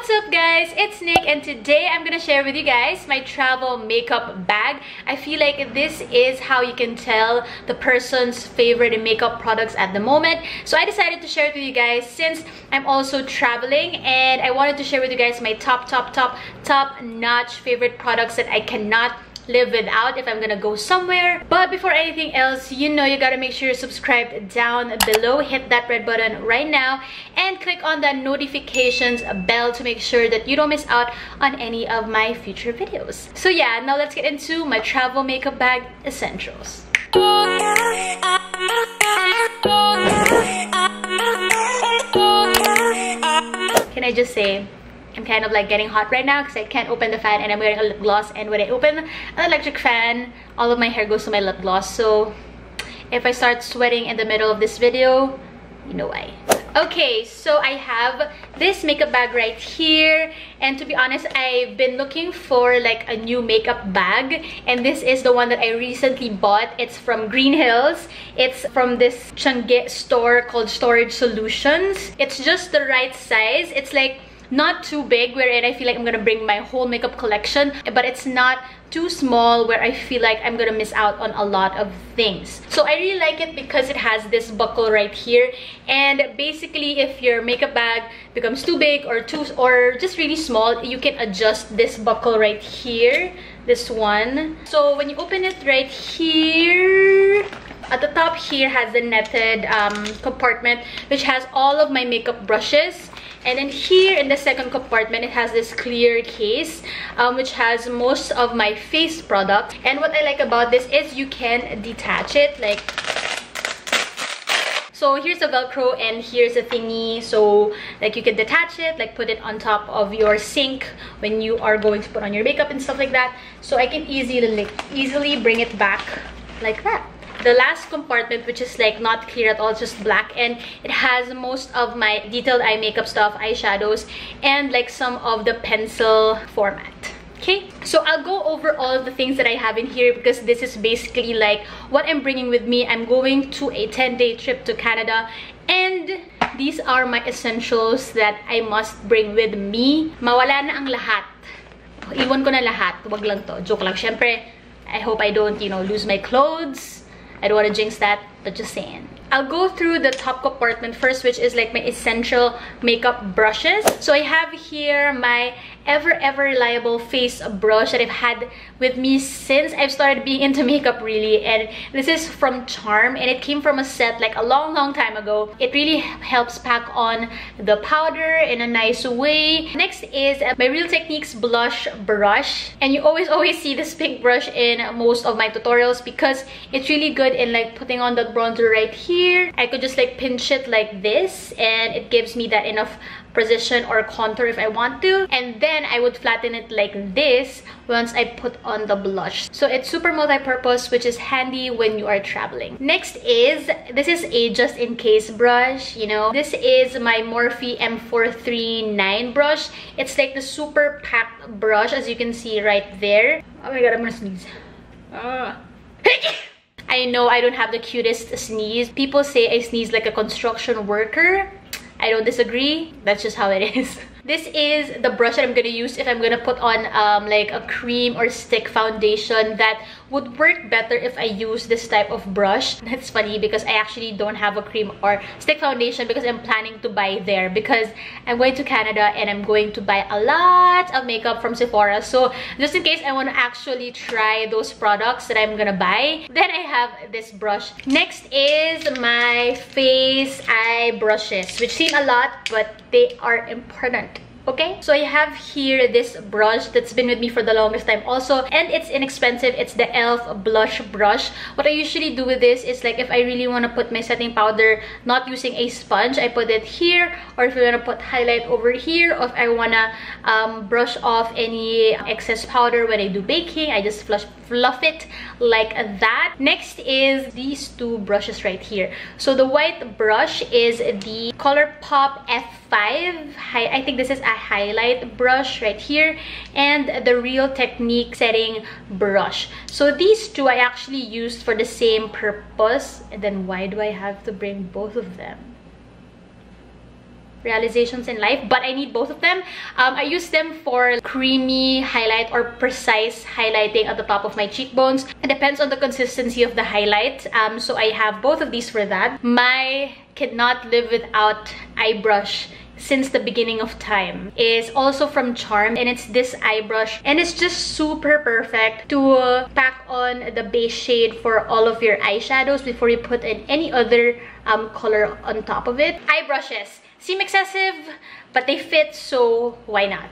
What's up guys, it's Nick and today I'm gonna share with you guys my travel makeup bag. I feel like this is how you can tell the person's favorite makeup products at the moment. So I decided to share it with you guys since I'm also traveling, and I wanted to share with you guys my top notch favorite products that I cannot live without if I'm gonna go somewhere. But before anything else, you know you gotta make sure you're subscribed down below. Hit that red button right now and click on that notifications bell to make sure that you don't miss out on any of my future videos. So yeah, now let's get into my travel makeup bag essentials. Can I just say, I'm kind of like getting hot right now because I can't open the fan and I'm wearing a lip gloss, and when I open an electric fan, all of my hair goes to my lip gloss. So if I start sweating in the middle of this video, you know why. Okay, so I have this makeup bag right here, and to be honest, I've been looking for like a new makeup bag, and this is the one that I recently bought. It's from Green Hills. It's from this Changi store called Storage Solutions. It's just the right size. It's like not too big wherein I feel like I'm gonna bring my whole makeup collection, but it's not too small where I feel like I'm gonna miss out on a lot of things. So I really like it because it has this buckle right here, and basically if your makeup bag becomes too big or just really small, you can adjust this buckle right here, this one. So when you open it right here, at the top here has the netted compartment which has all of my makeup brushes. And then here in the second compartment, it has this clear case which has most of my face products. And what I like about this is you can detach it, like, so here's a velcro and here's a thingy, so like you can detach it, like put it on top of your sink when you are going to put on your makeup and stuff like that. So I can easily bring it back like that. The last compartment, which is like not clear at all, it's just black, and it has most of my detailed eye makeup stuff, eyeshadows, and like some of the pencil format. Okay, so I'll go over all of the things that I have in here because this is basically like what I'm bringing with me. I'm going to a 10-day trip to Canada, and these are my essentials that I must bring with me. Mawala na ang lahat. Iwan ko na lahat. Wag lang to. Joke lang. Syempre, I hope I don't, you know, lose my clothes. I don't want to jinx that, but just saying. I'll go through the top compartment first, which is like my essential makeup brushes. So I have here my ever reliable face brush that I've had with me since I've started being into makeup, really. And this is from Charm, and it came from a set like a long time ago. It really helps pack on the powder in a nice way. Next is my Real Techniques blush brush, and you always see this pink brush in most of my tutorials because it's really good in like putting on the bronzer right here. I could just like pinch it like this, and it gives me that enough precision or contour if I want to, and then I would flatten it like this once I put on the blush. So it's super multi-purpose, which is handy when you are traveling. Next is, this is a just in case brush, you know. This is my Morphe M439 brush. It's like the super packed brush, as you can see right there. Oh my god, I'm gonna sneeze. I know I don't have the cutest sneeze. People say I sneeze like a construction worker. I don't disagree. That's just how it is. This is the brush that I'm gonna use if I'm gonna put on like a cream or stick foundation that would work better if I use this type of brush. It's funny because I actually don't have a cream or stick foundation because I'm planning to buy there because I'm going to Canada and I'm going to buy a lot of makeup from Sephora. So just in case I want to actually try those products that I'm gonna buy, then I have this brush. Next is my face eye brushes, which seem a lot but they are important. Okay, so I have here this brush that's been with me for the longest time also, and it's inexpensive. It's the e.l.f. blush brush. What I usually do with this is like if I really want to put my setting powder not using a sponge, I put it here, or if I want to put highlight over here, or if I want to brush off any excess powder when I do baking, I just fluff it like that. Next is these two brushes right here. So the white brush is the ColourPop F5. I think this is a highlight brush right here, and the Real Technique setting brush. So these two I actually used for the same purpose. And then why do I have to bring both of them? realizations in life, but I need both of them. I use them for creamy highlight or precise highlighting at the top of my cheekbones. It depends on the consistency of the highlight. So I have both of these for that. My cannot live without eye brush since the beginning of time is also from Charm, and it's this eye brush, and it's just super perfect to pack on the base shade for all of your eyeshadows before you put in any other color on top of it. Eye brushes seem excessive, but they fit, so why not?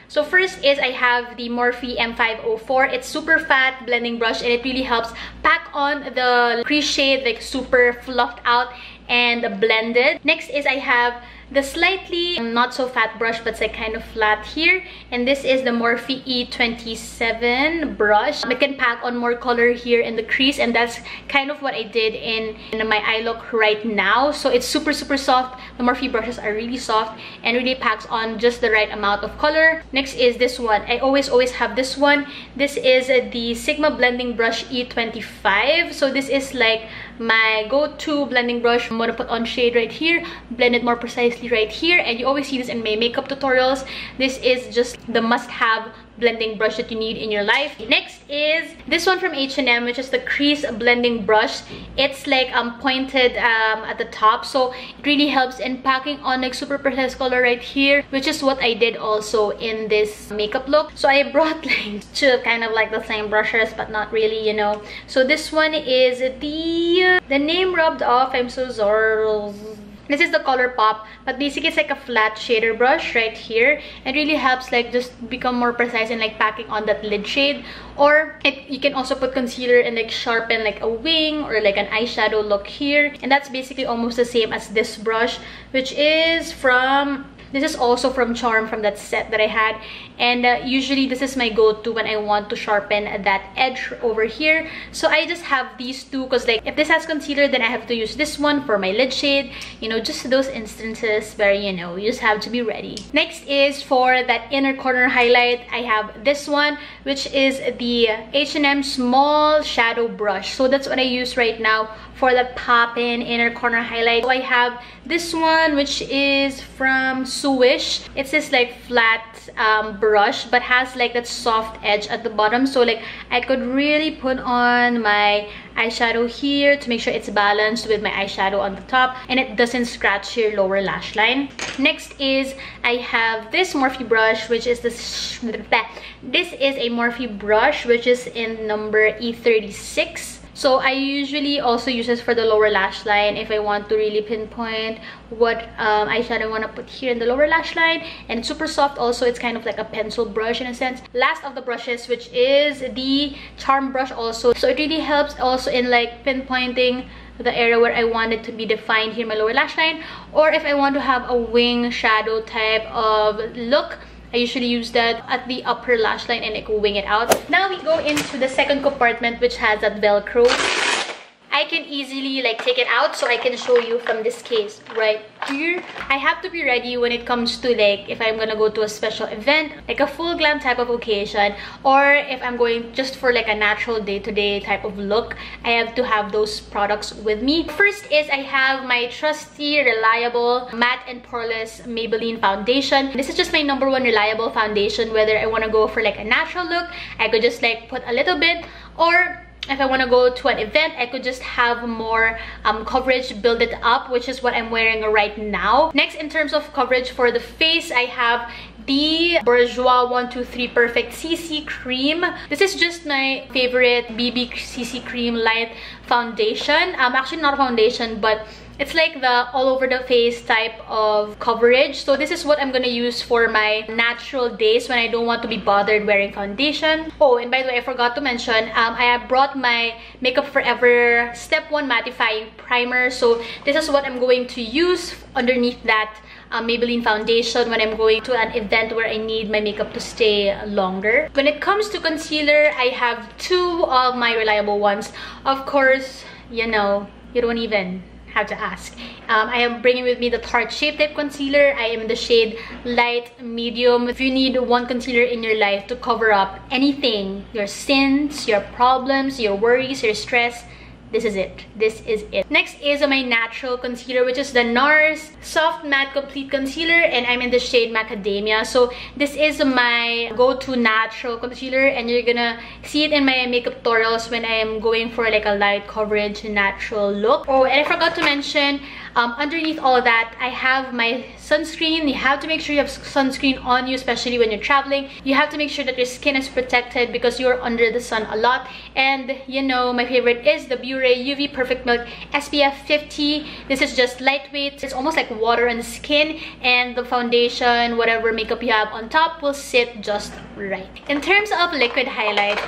So first is I have the Morphe M504. It's super fat blending brush, and it really helps pack on the crease shade like super fluffed out and blended. Next is I have the slightly not so fat brush, but it's like kind of flat here, and this is the Morphe E27 brush. I can pack on more color here in the crease, and that's kind of what I did in my eye look right now. So it's super soft. The Morphe brushes are really soft and really packs on just the right amount of color. Next is this one. I always have this one. This is the Sigma blending brush E25. So this is like my go-to blending brush. I'm gonna put on shade right here, blend it more precisely right here, and you always see this in my makeup tutorials. This is just the must-have blending brush that you need in your life. Next is this one from H&M, which is the crease blending brush. It's like pointed at the top, so it really helps in packing on like super precise color right here, which is what I did also in this makeup look. So I brought like two kind of like the same brushes, but not really, you know. So this one is the name rubbed off. I'm so sorry. This is the ColourPop, but basically it's like a flat shader brush right here. It really helps like just become more precise and like packing on that lid shade. Or you can also put concealer and like sharpen like a wing or like an eyeshadow look here. And that's basically almost the same as this brush, which is from... This is also from Charm, from that set that I had, and usually this is my go-to when I want to sharpen that edge over here. So I just have these two because like if this has concealer, then I have to use this one for my lid shade, you know, just those instances where, you know, you just have to be ready. Next is for that inner corner highlight. I have this one, which is the H&M small shadow brush. So that's what I use right now for the pop-in inner corner highlight. So I have this one, which is from Swish. It's this like flat brush, but has like that soft edge at the bottom, so like I could really put on my eyeshadow here to make sure it's balanced with my eyeshadow on the top and it doesn't scratch your lower lash line. Next is I have this Morphe brush, which is this is a Morphe brush, which is in number E36. So I usually also use this for the lower lash line if I want to really pinpoint what eyeshadow I want to put here in the lower lash line. And it's super soft also. It's kind of like a pencil brush in a sense. Last of the brushes, which is the Charm brush also. So it really helps also in like pinpointing the area where I want it to be defined here in my lower lash line. Or if I want to have a wing shadow type of look, I usually use that at the upper lash line and I can wing it out. Now we go into the second compartment, which has that Velcro. I can easily like take it out so I can show you from this case right here. I have to be ready when it comes to like if I'm gonna go to a special event, like a full glam type of occasion, or if I'm going just for like a natural day-to-day type of look. I have to have those products with me. First is I have my trusty, reliable, matte and poreless Maybelline foundation. This is just my #1 reliable foundation. Whether I want to go for like a natural look, I could just like put a little bit, or if I want to go to an event, I could just have more coverage, build it up, which is what I'm wearing right now. Next, in terms of coverage for the face, I have the Bourjois 123 Perfect CC Cream. This is just my favorite BB CC Cream Light Foundation. Actually not a foundation, but it's like the all over the face type of coverage. So this is what I'm gonna use for my natural days when I don't want to be bothered wearing foundation. Oh, and by the way, I forgot to mention, I have brought my Makeup Forever Step 1 Mattifying Primer. So this is what I'm going to use underneath that Maybelline foundation when I'm going to an event where I need my makeup to stay longer. When it comes to concealer, I have two of my reliable ones. Of course, you know, you don't even have to ask. I am bringing with me the Tarte Shape Tape Concealer. I am in the shade Light Medium. If you need one concealer in your life to cover up anything, your sins, your problems, your worries, your stress, this is it. This is it. Next is my natural concealer, which is the NARS Soft Matte Complete Concealer, and I'm in the shade Macadamia. So this is my go-to natural concealer, and you're gonna see it in my makeup tutorials when I am going for like a light coverage natural look. Oh, and I forgot to mention, underneath all of that, I have my sunscreen. You have to make sure you have sunscreen on you, especially when you're traveling. You have to make sure that your skin is protected because you're under the sun a lot. And you know, my favorite is the Bure UV Perfect Milk SPF 50. This is just lightweight. It's almost like water on the skin, and the foundation, whatever makeup you have on top, will sit just right. In terms of liquid highlight,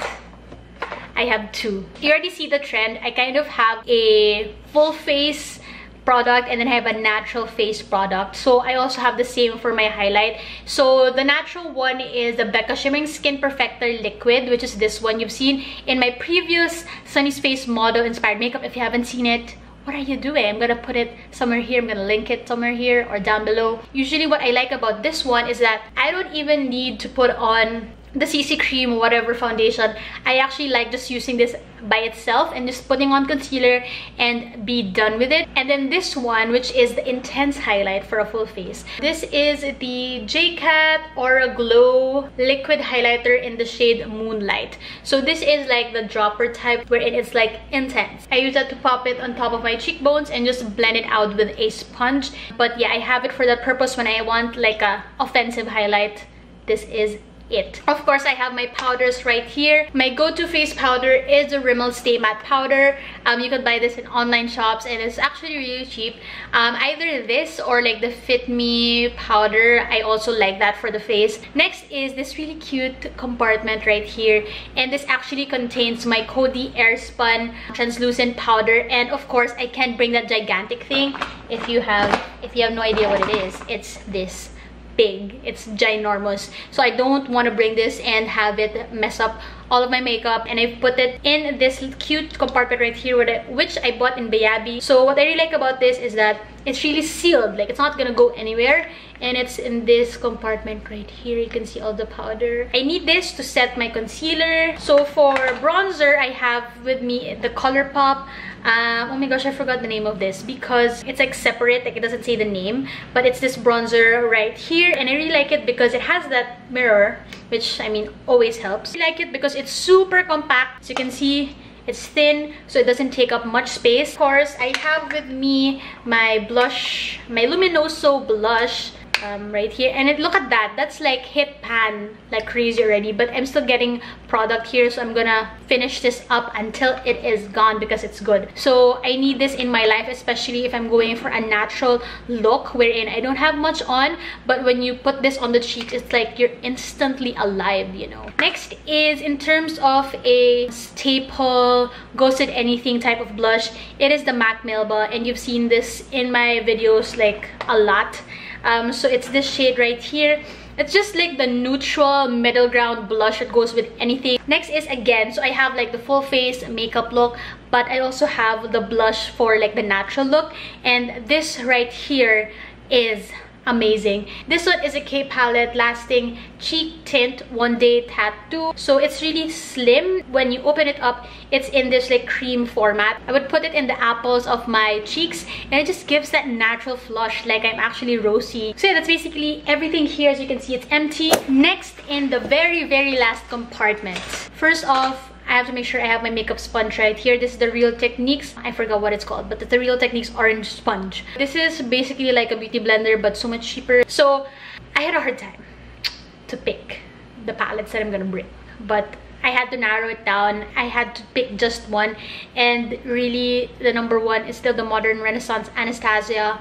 I have two. You already see the trend. I kind of have a full face product, and then I have a natural face product. So I also have the same for my highlight. So the natural one is the Becca Shimmering Skin Perfector Liquid, which is this one. You've seen in my previous Sunny's Face model inspired makeup. If you haven't seen it, what are you doing? I'm gonna put it somewhere here. I'm gonna link it somewhere here or down below. Usually what I like about this one is that I don't even need to put on the CC cream or whatever foundation. I actually like just using this by itself and just putting on concealer and be done with it. And then this one, which is the intense highlight for a full face. This is the JCat Aura Glow liquid highlighter in the shade Moonlight. So this is like the dropper type, wherein it's like intense. I use that to pop it on top of my cheekbones and just blend it out with a sponge. But yeah, I have it for that purpose when I want like a offensive highlight. This is it. Of course, I have my powders right here. My go-to face powder is the Rimmel Stay Matte powder. You can buy this in online shops, and it's actually really cheap. Either this or like the Fit Me powder. I also like that for the face. Next is this really cute compartment right here, and this actually contains my Coty Airspun translucent powder. And of course, I can't bring that gigantic thing. If you have no idea what it is, it's this big. It's ginormous. So I don't want to bring this and have it mess up all of my makeup, and I've put it in this cute compartment right here, which I bought in Bayabi. So what I really like about this is that it's really sealed, like it's not gonna go anywhere, and it's in this compartment right here. You can see all the powder. I need this to set my concealer. So for bronzer, I have with me the ColourPop. Oh my gosh, I forgot the name of this because it's like separate, like it doesn't say the name, but it's this bronzer right here, and I really like it because it has that mirror, which I mean always helps. I like it because it's super compact. As you can see, it's thin, so it doesn't take up much space. Of course, I have with me my blush, my Luminoso blush right here, and look at that. That's like hit pan like crazy already, but I'm still getting product here, so I'm gonna finish this up until it is gone because it's good. So I need this in my life, especially if I'm going for a natural look wherein I don't have much on, but when you put this on the cheeks, it's like you're instantly alive, you know. Next is, in terms of a staple ghosted anything type of blush, it is the MAC Melba, and you've seen this in my videos like a lot. So it's this shade right here. It's just like the neutral middle ground blush that goes with anything. Next is, again, so I have like the full face makeup look, but I also have the blush for like the natural look, and this right here is amazing. This one is a K palette lasting cheek tint one day tattoo. So it's really slim. When you open it up, it's in this like cream format. I would put it in the apples of my cheeks, and it just gives that natural flush like I'm actually rosy. So yeah, that's basically everything here. As you can see, it's empty. Next, in the very last compartment, first off, I have to make sure I have my makeup sponge right here. This is the Real Techniques. I forgot what it's called, but it's the Real Techniques orange sponge. This is basically like a beauty blender, but so much cheaper. So I had a hard time to pick the palettes that I'm gonna bring, but I had to narrow it down. I had to pick just one, and really the number one is still the Modern Renaissance Anastasia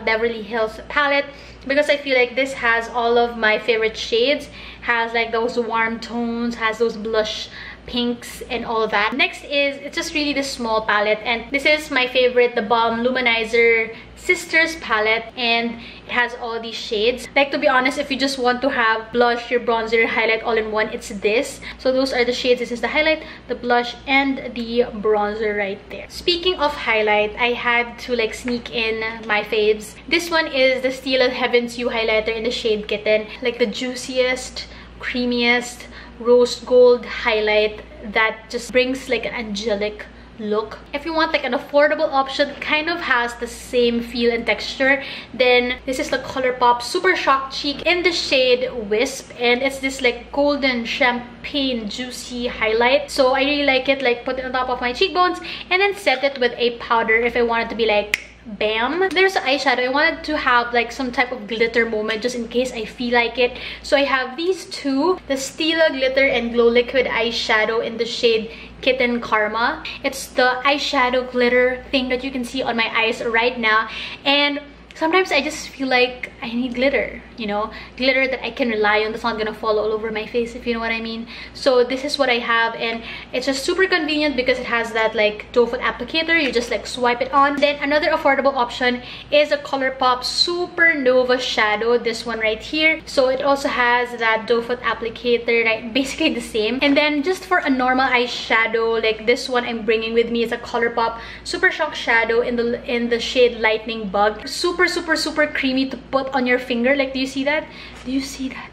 Beverly Hills palette, because I feel like this has all of my favorite shades, has like those warm tones, has those blush pinks and all of that. Next is, it's just really this small palette, and this is my favorite, the Balm Luminizer Sisters palette, and it has all these shades. Like, to be honest, if you just want to have blush, your bronzer, your highlight all in one, it's this. So those are the shades. This is the highlight, the blush, and the bronzer right there. Speaking of highlight, I had to like sneak in my faves. This one is the Steel of Heaven's You highlighter in the shade Kitten. Like the juiciest, creamiest, rose gold highlight that just brings like an angelic look. If you want like an affordable option, kind of has the same feel and texture, then this is the ColourPop Super Shock Cheek in the shade Wisp, and it's this like golden champagne juicy highlight. So I really like it, like put it on top of my cheekbones and then set it with a powder if I want it to be like bam. There's the eyeshadow. I wanted to have like some type of glitter moment just in case I feel like it. So I have these two, the Stila Glitter and Glow Liquid eyeshadow in the shade Kitten Karma. It's the eyeshadow glitter thing that you can see on my eyes right now, and sometimes I just feel like I need glitter, you know, glitter that I can rely on, that's not gonna fall all over my face, if you know what I mean. So this is what I have, and it's just super convenient because it has that like doe foot applicator. You just like swipe it on. Then another affordable option is a ColourPop Supernova shadow, this one right here. So it also has that doe foot applicator, right? Basically the same. And then just for a normal eyeshadow, like this one I'm bringing with me is a ColourPop Super Shock shadow in the shade Lightning Bug. Super creamy to put on your finger. Like, do you see that? Do you see that?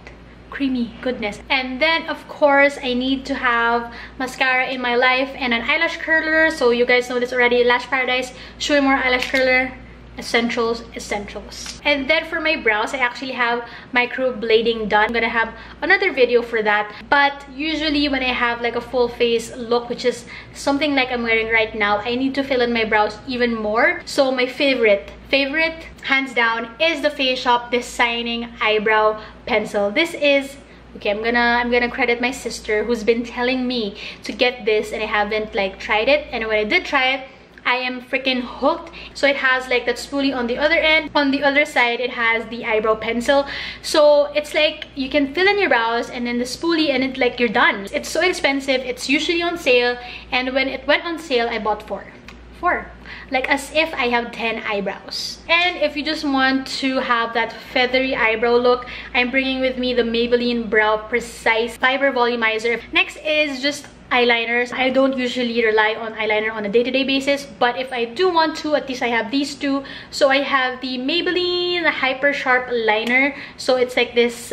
Creamy goodness. And then of course I need to have mascara in my life and an eyelash curler. So you guys know this already. Lash Paradise Show More eyelash curler. Essentials. And then for my brows, I actually have microblading done. I'm gonna have another video for that. But usually when I have like a full face look, which is something like I'm wearing right now, I need to fill in my brows even more. So my favorite hands down is the Face Shop Designing Eyebrow Pencil. This is okay, I'm gonna credit my sister who's been telling me to get this, and I haven't like tried it, and when I did try it, I am freaking hooked. So it has like that spoolie on the other end. On the other side, it has the eyebrow pencil. So it's like you can fill in your brows and then the spoolie, and it's like you're done. It's so expensive. It's usually on sale, and when it went on sale, I bought four. Like as if I have 10 eyebrows. And if you just want to have that feathery eyebrow look, I'm bringing with me the Maybelline Brow Precise Fiber Volumizer. Next is just eyeliners. I don't usually rely on eyeliner on a day-to-day basis, but if I do want to, at least I have these two. So I have the Maybelline Hyper Sharp Liner. So it's like this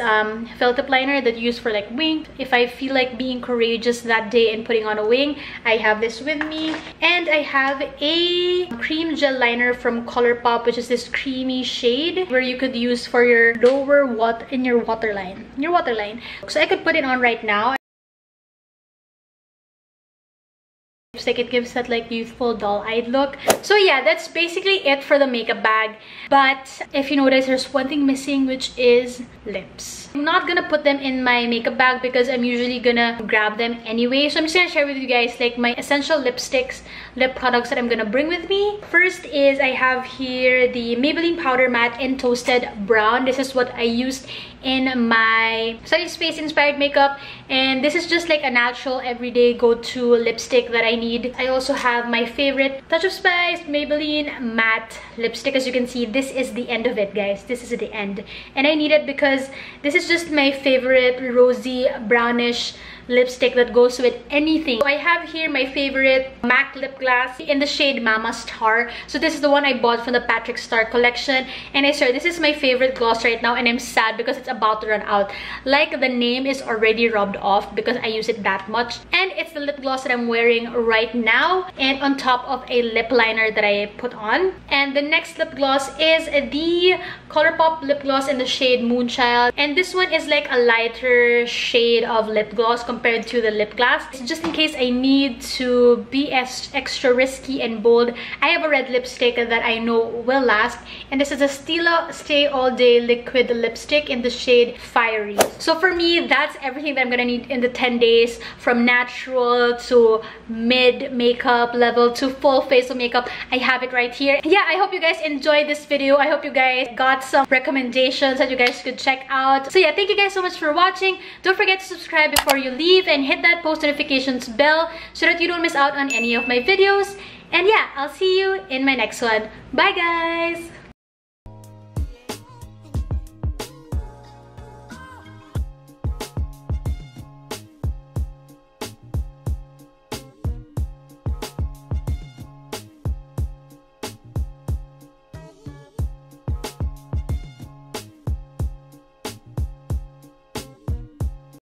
felt tip liner that you use for like wing. If I feel like being courageous that day and putting on a wing, I have this with me. And I have a cream gel liner from ColourPop, which is this creamy shade where you could use for your lower waterline. So I could put it on right now. Like it gives that like youthful doll-eyed look. So yeah, that's basically it for the makeup bag. But if you notice, there's one thing missing, which is lips. I'm not gonna put them in my makeup bag because I'm usually gonna grab them anyway. So I'm just gonna share with you guys like my essential lipsticks, lip products that I'm gonna bring with me. First is I have here the Maybelline Powder Matte in Toasted Brown. This is what I used in my Study Space inspired makeup, and this is just like a natural everyday go-to lipstick that I need. I also have my favorite Touch of Spice Maybelline matte lipstick. As you can see, this is the end of it, guys. This is the end, and I need it because this is just my favorite rosy brownish lipstick that goes with anything. So I have here my favorite MAC lip gloss in the shade Mama Star. So this is the one I bought from the Patrick Star collection, and I swear this is my favorite gloss right now, and I'm sad because it's about to run out. Like the name is already rubbed off because I use it that much, and it's the lip gloss that I'm wearing right now, and on top of a lip liner that I put on. And the next lip gloss is the ColourPop lip gloss in the shade Moonchild, and this one is like a lighter shade of lip gloss compared to the lip gloss. Just in case I need to be extra risky and bold, I have a red lipstick that I know will last, and this is a Stila Stay All Day liquid lipstick in the shade Fiery. So for me, that's everything that I'm gonna need in the 10 days, from natural to mid makeup level to full face of makeup. I have it right here. Yeah, I hope you guys enjoyed this video. I hope you guys got some recommendations that you guys could check out. So yeah, thank you guys so much for watching. Don't forget to subscribe before you leave and hit that post notifications bell so that you don't miss out on any of my videos. And yeah, I'll see you in my next one. Bye guys!